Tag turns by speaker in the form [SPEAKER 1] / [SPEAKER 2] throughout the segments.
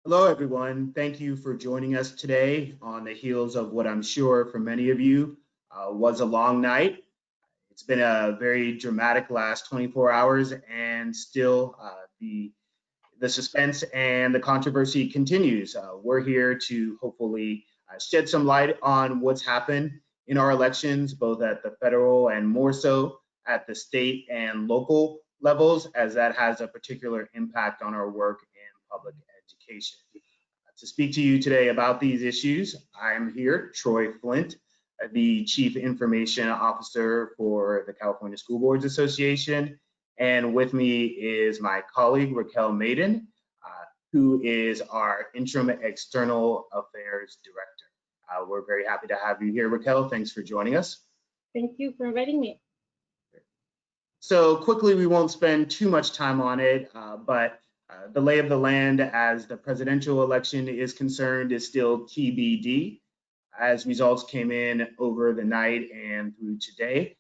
[SPEAKER 1] Hello, everyone. Thank you for joining us today on the heels of what I'm sure for many of you was a long night. It's been a very dramatic last 24 hours, and still the suspense and the controversy continues. We're here to hopefully shed some light on what's happened in our elections, both at the federal and more so at the state and local levels, as that has a particular impact on our work in public education. To speak to you today about these issues, I'm here, Troy Flint, the Chief Information Officer for the California School Boards Association. And with me is my colleague, Raquel Maiden, who is our Interim External Affairs Director. We're very happy to have you here, Raquel. Thanks for joining us.
[SPEAKER 2] Thank you for inviting me.
[SPEAKER 1] So quickly, we won't spend too much time on it, but the lay of the land as the presidential election is concerned is still TBD. As results came in over the night and through today,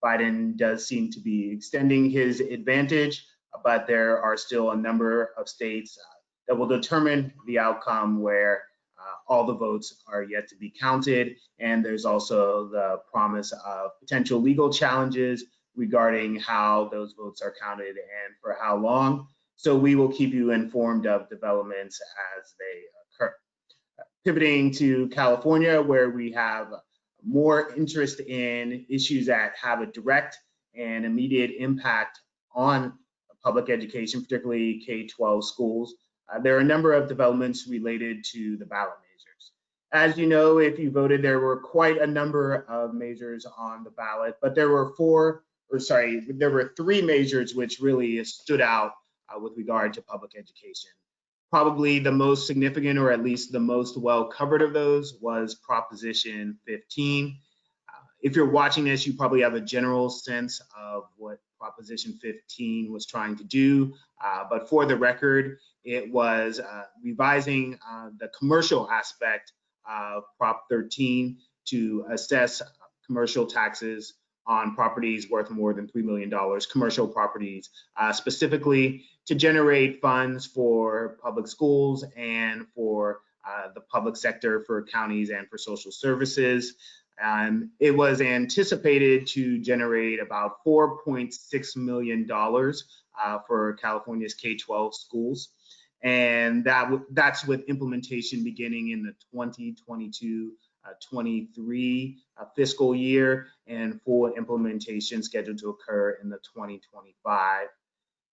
[SPEAKER 1] Biden does seem to be extending his advantage, but there are still a number of states that will determine the outcome where all the votes are yet to be counted. And there's also the promise of potential legal challenges regarding how those votes are counted and for how long. So we will keep you informed of developments as they occur. Pivoting to California, where we have more interest in issues that have a direct and immediate impact on public education, particularly K-12 schools. There are a number of developments related to the ballot measures. As you know, if you voted, there were quite a number of measures on the ballot, but there were three measures which really stood out with regard to public education. Probably the most significant, or at least the most well covered of those, was Proposition 15. If you're watching this, you probably have a general sense of what Proposition 15 was trying to do. But for the record, it was revising the commercial aspect of Prop 13 to assess commercial taxes on properties worth more than $3 million, commercial properties, specifically to generate funds for public schools and for the public sector, for counties and for social services. It was anticipated to generate about $4.6 million for California's K-12 schools. And that's with implementation beginning in the 2022-23 fiscal year, and full implementation scheduled to occur in the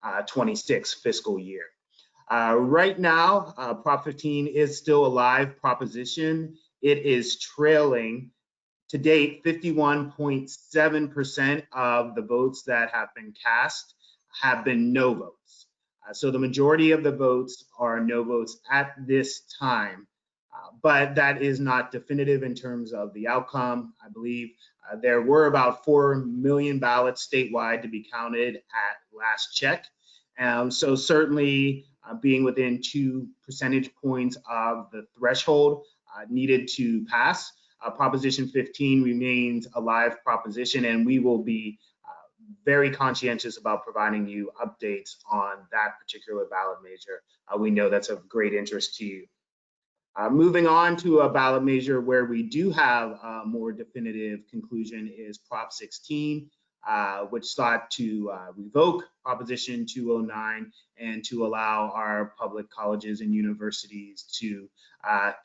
[SPEAKER 1] 2025-26 fiscal year. Right now, Prop 15 is still a live proposition. It is trailing, to date, 51.7% of the votes that have been cast have been no votes. So the majority of the votes are no votes at this time. But that is not definitive in terms of the outcome. I believe there were about 4 million ballots statewide to be counted at last check. So certainly being within 2 percentage points of the threshold needed to pass. Proposition 15 remains a live proposition, and we will be very conscientious about providing you updates on that particular ballot measure. We know that's of great interest to you. Moving on to a ballot measure where we do have a more definitive conclusion is Prop 16, which sought to revoke Proposition 209 and to allow our public colleges and universities to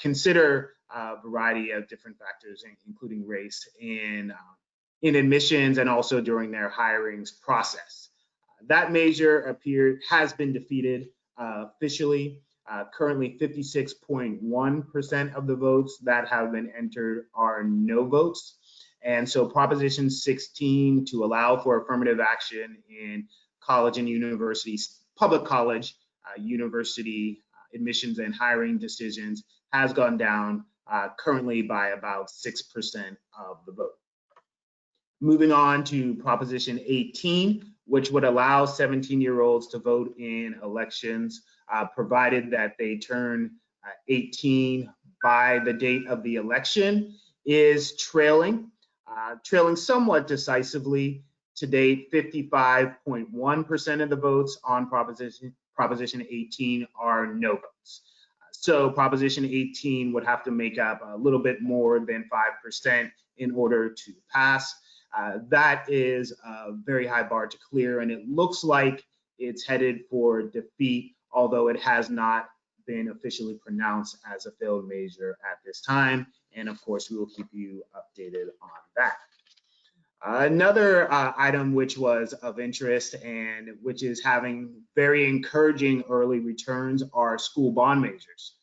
[SPEAKER 1] consider a variety of different factors, including race, in admissions and also during their hirings process. That measure has been defeated officially. Currently, 56.1% of the votes that have been entered are no votes. And so Proposition 16, to allow for affirmative action in college and universities, public college, university admissions and hiring decisions, has gone down currently by about 6% of the vote. Moving on to Proposition 18, which would allow 17-year-olds to vote in elections, provided that they turn 18 by the date of the election, is trailing somewhat decisively. To date, 55.1% of the votes on Proposition 18 are no votes. So Proposition 18 would have to make up a little bit more than 5% in order to pass. That is a very high bar to clear, and it looks like it's headed for defeat, although it has not been officially pronounced as a failed measure at this time. And of course, we will keep you updated on that. Another item which was of interest and which is having very encouraging early returns are school bond measures.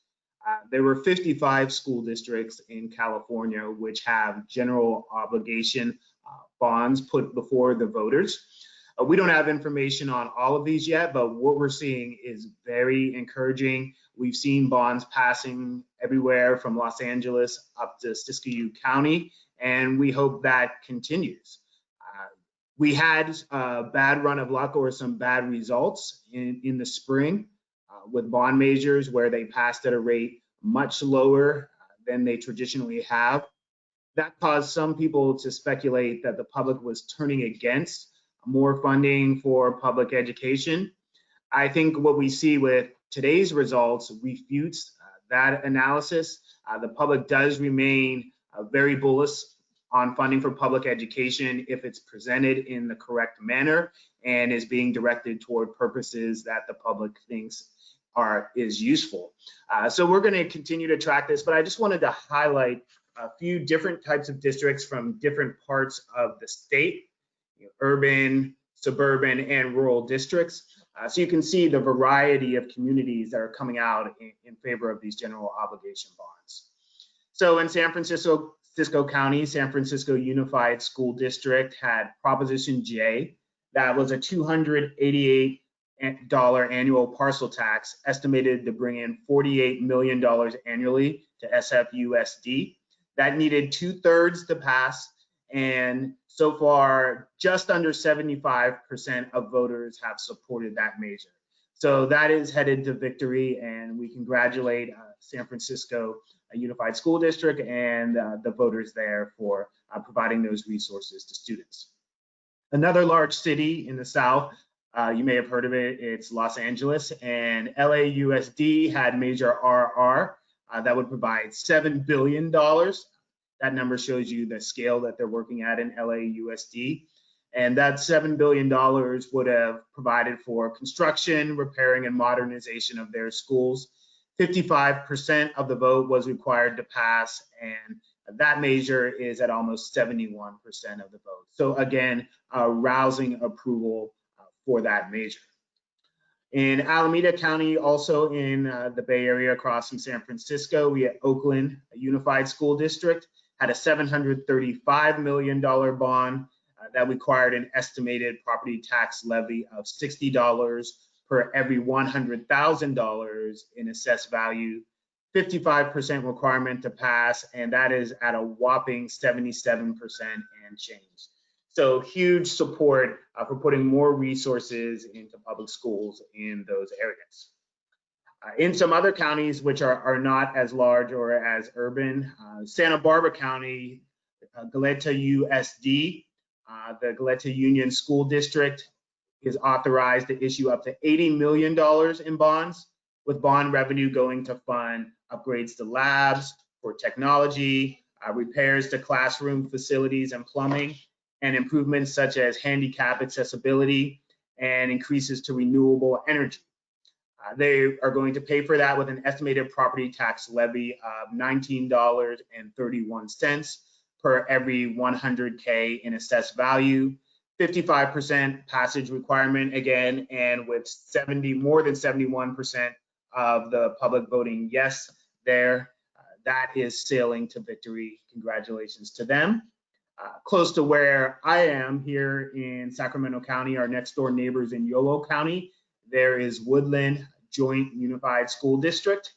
[SPEAKER 1] There were 55 school districts in California which have general obligation bonds put before the voters. We don't have information on all of these yet, but what we're seeing is very encouraging. We've seen bonds passing everywhere from Los Angeles up to Siskiyou County, and we hope that continues. We had a bad run of luck or some bad results in the spring with bond measures where they passed at a rate much lower than they traditionally have. That caused some people to speculate that the public was turning against more funding for public education. I think what we see with today's results refutes that analysis. The public does remain very bullish on funding for public education if it's presented in the correct manner and is being directed toward purposes that the public thinks is useful. So we're going to continue to track this, but I just wanted to highlight a few different types of districts from different parts of the state, urban, suburban, and rural districts. So you can see the variety of communities that are coming out in favor of these general obligation bonds. So in San Francisco County, San Francisco Unified School District had Proposition J. That was a $288 annual parcel tax estimated to bring in $48 million annually to SFUSD. That needed 2/3 to pass, and so far just under 75% of voters have supported that measure. So that is headed to victory, and we congratulate San Francisco Unified School District and the voters there for providing those resources to students. Another large city in the South, you may have heard of it, it's Los Angeles, and LAUSD had Measure RR that would provide $7 billion. That number shows you the scale that they're working at in LAUSD. And that $7 billion would have provided for construction, repairing, and modernization of their schools. 55% of the vote was required to pass, and that measure is at almost 71% of the vote. So again, rousing approval for that measure. In Alameda County, also in the Bay Area across from San Francisco, we had Oakland Unified School District, had a $735 million bond that required an estimated property tax levy of $60 per every $100,000 in assessed value, 55% requirement to pass, and that is at a whopping 77% and change. So huge support for putting more resources into public schools in those areas. In some other counties, which are not as large or as urban, Santa Barbara County, Goleta USD, the Goleta Union School District is authorized to issue up to $80 million in bonds, with bond revenue going to fund upgrades to labs for technology, repairs to classroom facilities and plumbing, and improvements such as handicap accessibility and increases to renewable energy. They are going to pay for that with an estimated property tax levy of $19.31 per every 100K in assessed value, 55% passage requirement again, and with more than 71% of the public voting yes there. That is sailing to victory. Congratulations to them. Close to where I am here in Sacramento County, our next door neighbors in Yolo County, there is Woodland Joint Unified School District,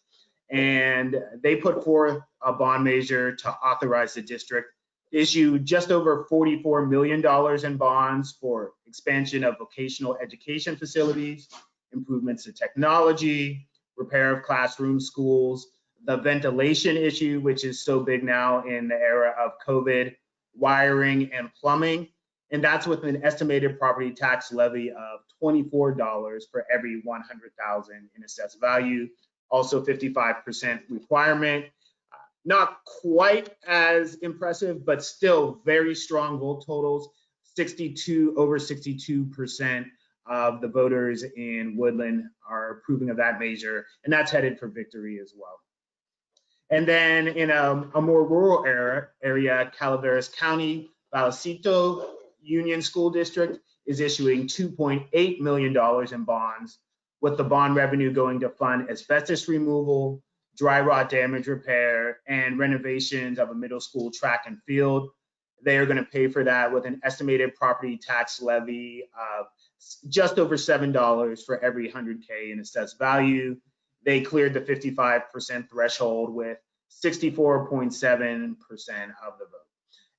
[SPEAKER 1] and they put forth a bond measure to authorize the district to issue just over $44 million in bonds for expansion of vocational education facilities, improvements to technology, repair of classroom schools, the ventilation issue, which is so big now in the era of COVID, wiring and plumbing, and that's with an estimated property tax levy of $24 for every $100,000 in assessed value, also 55% requirement. Not quite as impressive, but still very strong vote totals. Over 62% of the voters in Woodland are approving of that measure, and that's headed for victory as well. And then in a more rural area, Calaveras County, Vallecito Union School District is issuing $2.8 million in bonds, with the bond revenue going to fund asbestos removal, dry rot damage repair, and renovations of a middle school track and field. They are going to pay for that with an estimated property tax levy of just over $7 for every 100K in assessed value. They cleared the 55% threshold with 64.7% of the vote.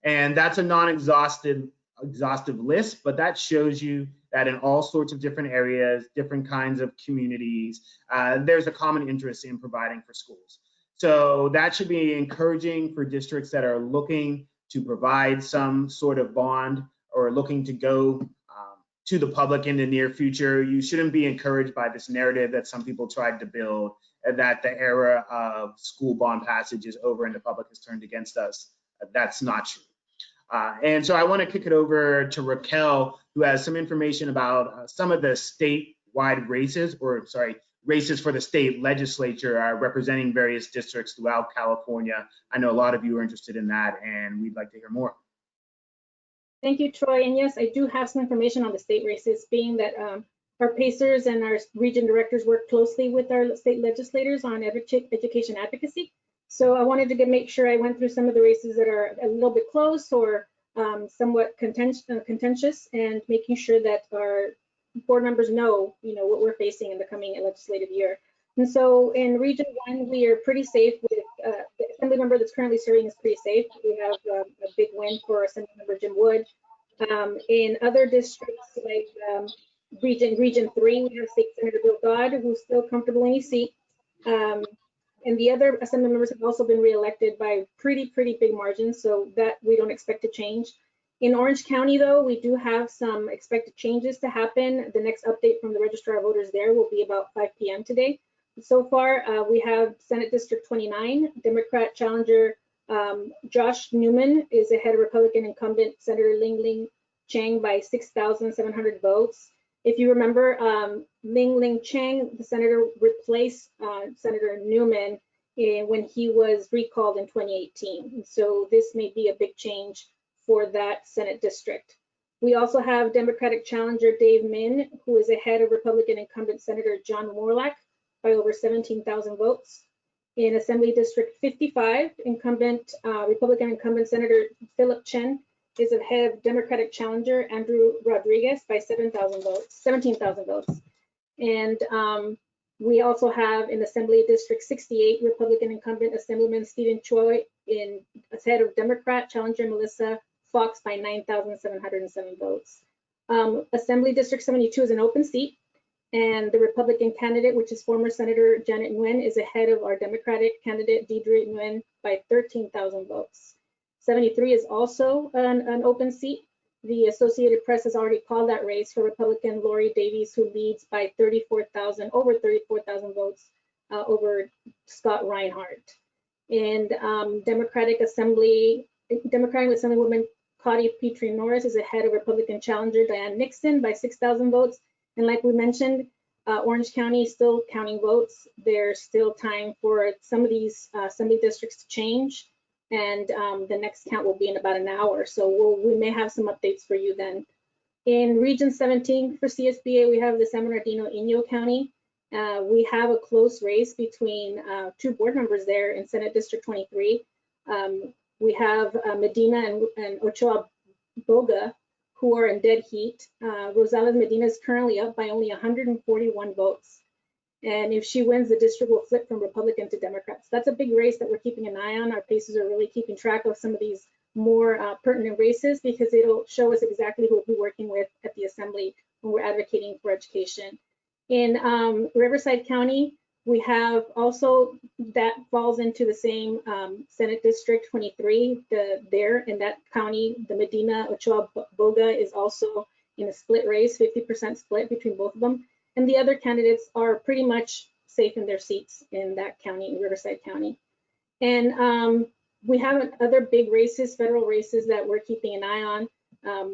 [SPEAKER 1] And that's a non-exhaustive list, but that shows you that in all sorts of different areas, different kinds of communities, there's a common interest in providing for schools. So that should be encouraging for districts that are looking to provide some sort of bond or looking to go to the public in the near future. You shouldn't be encouraged by this narrative that some people tried to build, that the era of school bond passage is over and the public has turned against us. That's not true. And so I want to kick it over to Raquel, who has some information about some of the statewide races, races for the state legislature representing various districts throughout California. I know a lot of you are interested in that, and we'd like to hear more.
[SPEAKER 2] Thank you, Troy. And yes, I do have some information on the state races, being that our PACERs and our region directors work closely with our state legislators on education advocacy. So I wanted to make sure I went through some of the races that are a little bit close or somewhat contentious, and making sure that our board members know, what we're facing in the coming legislative year. And so in Region 1, we are pretty safe with the assembly member that's currently serving is pretty safe. We have a big win for Assembly Member Jim Wood. In other districts like Region 3, we have State Senator Bill Dodd, who's still comfortable in his seat. And the other assembly members have also been reelected by pretty big margins, so that we don't expect to change. In Orange County, though, we do have some expected changes to happen. The next update from the Registrar of Voters there will be about 5 p.m. today. So far, we have Senate District 29, Democrat challenger Josh Newman is ahead of Republican incumbent Senator Ling Chang by 6,700 votes. If you remember, Ling Chang, the senator, replaced Senator Newman when he was recalled in 2018. So this may be a big change for that Senate district. We also have Democratic challenger Dave Min, who is ahead of Republican incumbent Senator John Morlack by over 17,000 votes. In Assembly District 55, Republican incumbent Senator Philip Chen is ahead of Democratic challenger Andrew Rodriguez by 17,000 votes. And we also have in Assembly District 68, Republican incumbent Assemblyman Stephen Choi ahead of Democrat challenger Melissa Fox by 9,707 votes. Assembly District 72 is an open seat, and the Republican candidate, which is former Senator Janet Nguyen, is ahead of our Democratic candidate Deidre Nguyen by 13,000 votes. 73 is also an open seat. The Associated Press has already called that race for Republican Lori Davies, who leads by over 34,000 votes over Scott Reinhardt. And Democratic Assemblywoman Claudia Petrie Norris is ahead of Republican challenger Diane Nixon by 6,000 votes. And like we mentioned, Orange County is still counting votes. There's still time for some of these assembly districts to change. And the next count will be in about an hour. So we may have some updates for you then. In Region 17 for CSBA, we have the San Bernardino-Inyo County. We have a close race between two board members there in Senate District 23. We have Medina and Ochoa Boga, who are in dead heat. Rosales Medina is currently up by only 141 votes. And if she wins, the district will flip from Republican to Democrats. That's a big race that we're keeping an eye on. Our PACERs are really keeping track of some of these more pertinent races, because it'll show us exactly who we'll be working with at the Assembly when we're advocating for education. In Riverside County, we have also, that falls into the same Senate District 23. There in that county, the Medina Ochoa Boga is also in a split race, 50% split between both of them. And the other candidates are pretty much safe in their seats in that county, in Riverside County. And we have other big races, federal races that we're keeping an eye on.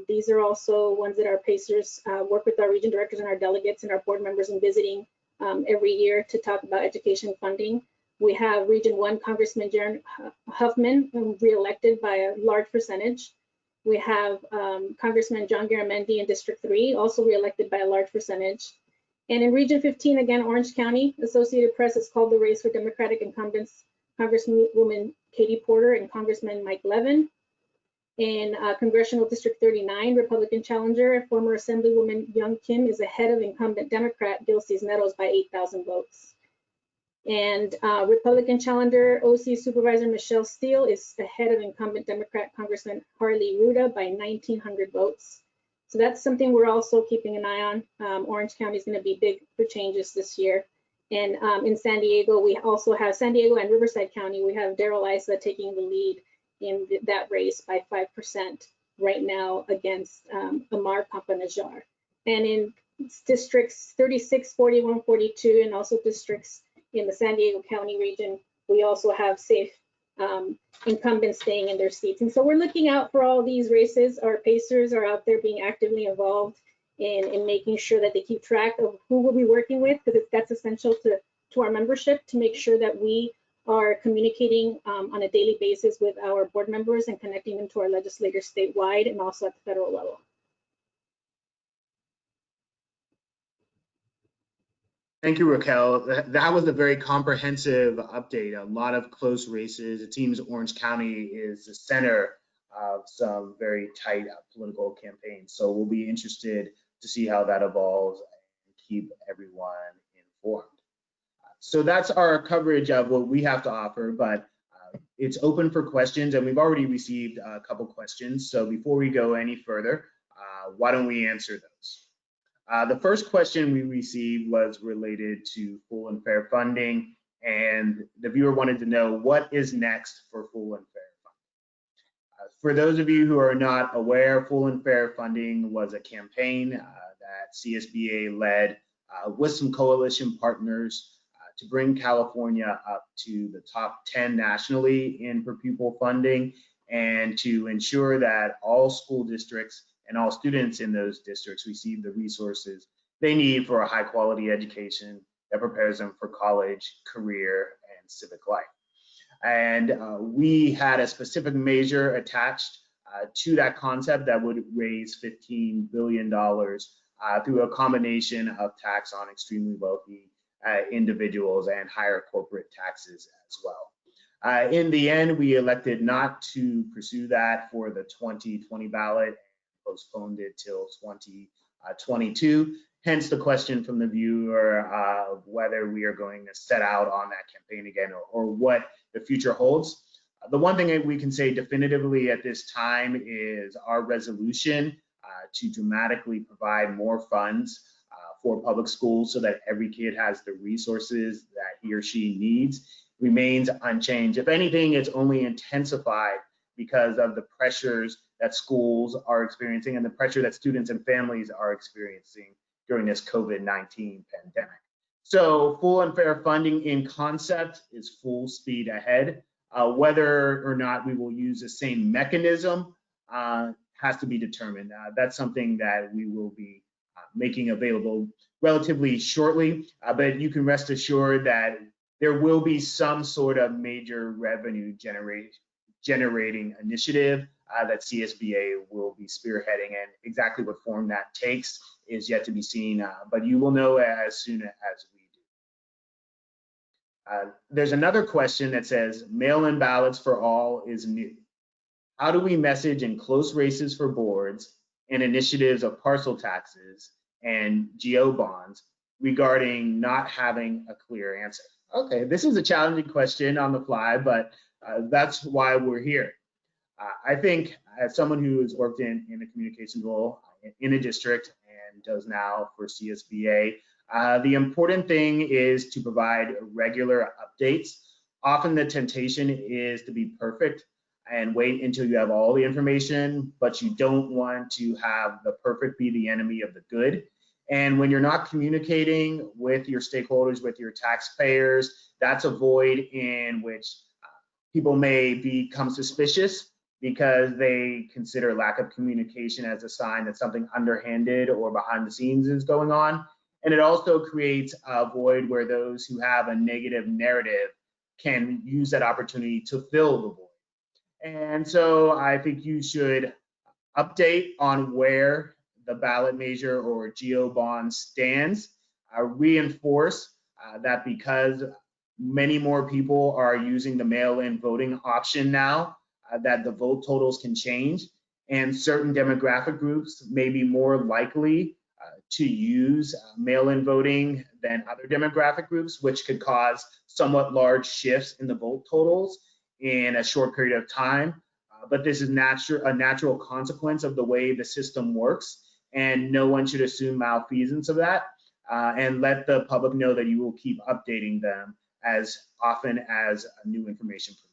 [SPEAKER 2] These are also ones that our Pacers work with our region directors and our delegates and our board members in visiting every year to talk about education funding. We have Region 1 Congressman Jaron Huffman, re-elected by a large percentage. We have Congressman John Garamendi in District 3, also re-elected by a large percentage. And in Region 15, again, Orange County, Associated Press has called the race for Democratic incumbents Congresswoman Katie Porter and Congressman Mike Levin. In Congressional District 39, Republican challenger, former Assemblywoman Young Kim is ahead of incumbent Democrat Gil Cisneros by 8,000 votes. And Republican challenger OC Supervisor Michelle Steele is ahead of incumbent Democrat Congressman Harley Ruda by 1,900 votes. So that's something we're also keeping an eye on. Orange County is going to be big for changes this year. And in San Diego, we also have San Diego and Riverside County. We have Daryl Issa taking the lead in that race by 5% right now against Amar Pampanajar. And in districts 36, 41, 42, and also districts in the San Diego County region, we also have safe incumbents staying in their seats. And so we're looking out for all these races. Our Pacers are out there being actively involved in making sure that they keep track of who we'll be working with, because that's essential to our membership to make sure that we are communicating on a daily basis with our board members and connecting them to our legislators statewide and also at the federal level.
[SPEAKER 1] Thank you, Raquel. That was a very comprehensive update. A lot of close races. It seems Orange County is the center of some very tight political campaigns. So we'll be interested to see how that evolves and keep everyone informed. So that's our coverage of what we have to offer, but it's open for questions, and we've already received a couple questions. So before we go any further, why don't we answer those? The first question we received was related to full and fair funding, and the viewer wanted to know what is next for full and fair funding. For those of you who are not aware, full and fair funding was a campaign that CSBA led with some coalition partners to bring California up to the top 10 nationally in per pupil funding, and to ensure that all school districts and all students in those districts receive the resources they need for a high quality education that prepares them for college, career, and civic life. And we had a specific measure attached to that concept that would raise $15 billion through a combination of tax on extremely wealthy individuals and higher corporate taxes as well. In the end, we elected not to pursue that for the 2020 ballot and postponed it till 2022. Hence the question from the viewer of whether we are going to set out on that campaign again, or what the future holds. The one thing that we can say definitively at this time is our resolution to dramatically provide more funds for public schools so that every kid has the resources that he or she needs remains unchanged. If anything, it's only intensified because of the pressures that schools are experiencing and the pressure that students and families are experiencing during this COVID-19 pandemic. So full and fair funding in concept is full speed ahead. Whether or not we will use the same mechanism has to be determined. That's something that we will be making available relatively shortly, but you can rest assured that there will be some sort of major revenue generating initiative that CSBA will be spearheading, and exactly what form that takes is yet to be seen, but you will know as soon as we do. There's another question that says, mail-in ballots for all is new. How do we message in close races for boards and initiatives of parcel taxes and GO bonds regarding not having a clear answer? Okay, this is a challenging question on the fly, but that's why we're here. I think as someone who has worked in a communications role in a district and does now for CSBA, the important thing is to provide regular updates. Often the temptation is to be perfect and wait until you have all the information, but you don't want to have the perfect be the enemy of the good. And when you're not communicating with your stakeholders, with your taxpayers, that's a void in which people may become suspicious because they consider lack of communication as a sign that something underhanded or behind the scenes is going on. And it also creates a void where those who have a negative narrative can use that opportunity to fill the void. And so I think you should update on where the ballot measure or GO bond stands. Reinforce that because many more people are using the mail-in voting option now, that the vote totals can change, and certain demographic groups may be more likely to use mail-in voting than other demographic groups, which could cause somewhat large shifts in the vote totals in a short period of time. But this is a natural consequence of the way the system works, and no one should assume malfeasance of that. And let the public know that you will keep updating them as often as new information permits.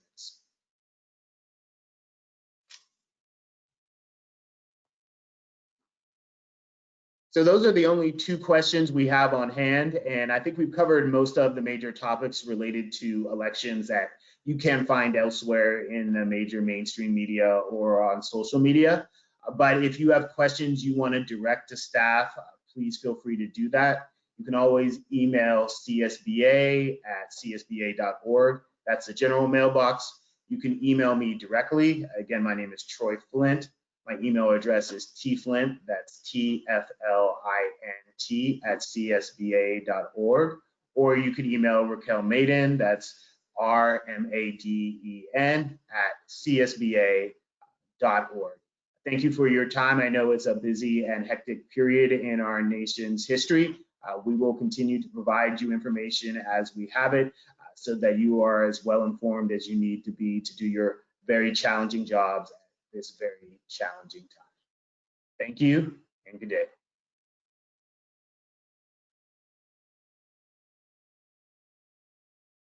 [SPEAKER 1] So those are the only two questions we have on hand, and I think we've covered most of the major topics related to elections that you can find elsewhere in the major mainstream media or on social media. But if you have questions you want to direct to staff, please feel free to do that. You can always email csba@csba.org. That's the general mailbox. You can email me directly. Again, my name is Troy Flint. My email address is tflint, that's TFLINT @csba.org. Or you can email Raquel Maiden, that's RMADEN @csba.org. Thank you for your time. I know it's a busy and hectic period in our nation's history. We will continue to provide you information as we have it so that you are as well informed as you need to be to do your very challenging jobs at this very challenging time. Thank you and good day.